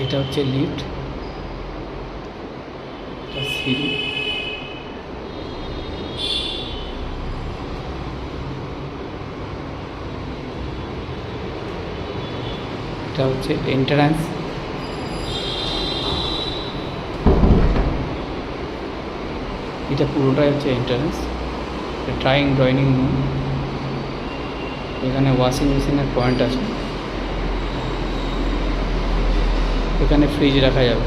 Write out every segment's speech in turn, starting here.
এটা হচ্ছে লিফট, এটা সিঁড়ি, এটা হচ্ছে এন্ট্রান্স, এটা পুরোটাই হচ্ছে এন্ট্রান্স। ডাইনিং রুম, এখানে ওয়াশিং মেশিনের পয়েন্ট আছে, এখানে ফ্রিজ রাখা যাবে।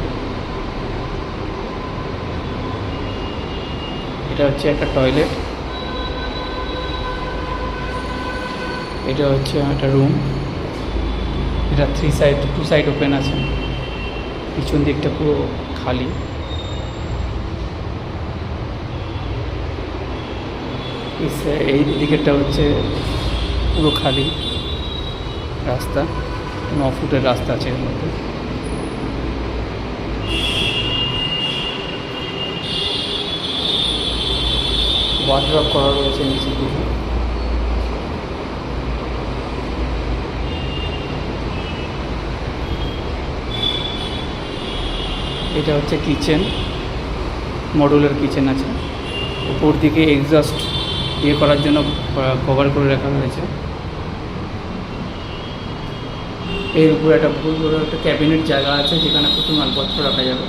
এটা হচ্ছে একটা টয়লেট, এটা হচ্ছে একটা রুম, এটা টু সাইড ওপেন আছে, পিছন দিকটা পুরো খালি। এই দিকেরটা হচ্ছে পুরো খালি রাস্তা, 9 ফুটের রাস্তা আছে এর মধ্যে। ওয়ার্ড্রপ করা রয়েছে নিচের দিকে। এটা হচ্ছে কিচেন, মডুলার কিচেন আছে, উপর দিকে এক্সস্ট করার জন্য কভার করে রাখা হয়েছে। এর উপরে একটা ভুল করে একটা ক্যাবিনেট জায়গা আছে, যেখানে প্রচুর মালপত্র রাখা যাবে।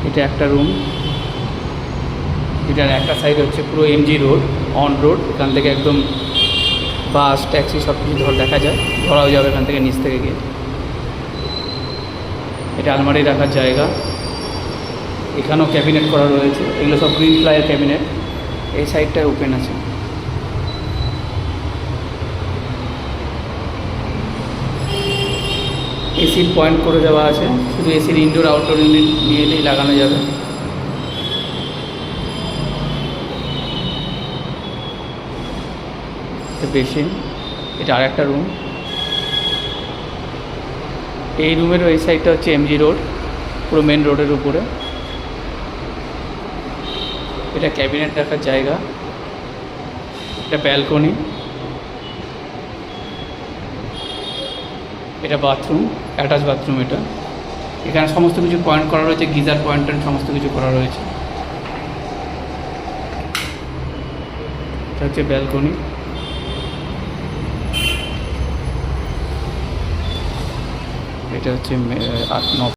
এটা একটা রুম, এটার একটা সাইড হচ্ছে পুরো এমজি রোড, অন রোড, এখান থেকে একদম বাস ট্যাক্সি সব কিছু দেখা যায়, ধরাও যাবে এখান থেকে, নিচ থেকে গিয়ে। এটা আলমারি রাখার জায়গা, এখানেও ক্যাবিনেট করা রয়েছে, এগুলো সব গ্রিন প্লাইয়ের ক্যাবিনেট। এই সাইডটায় ওপেন আছে। এসির পয়েন্ট করে দেওয়া আছে, শুধু এসির ইনডোর আউটডোর ইউনিট নিয়ে এলেই লাগানো যাবে। এটা বেসিন, এটা আরেকটা রুম। এই রুমেরও এই সাইডটা হচ্ছে এমজি রোড, পুরো মেন রোডের উপরে। এটা ক্যাবিনেট রাখার জায়গা, এটা ব্যালকনি, এটা বাথরুম, অ্যাটাচ বাথরুম। এটা এখানে সমস্ত কিছু পয়েন্ট করা রয়েছে, গিজার পয়েন্ট সমস্ত কিছু করা রয়েছে। এটা হচ্ছে ব্যালকনি। এটা হচ্ছে 8-9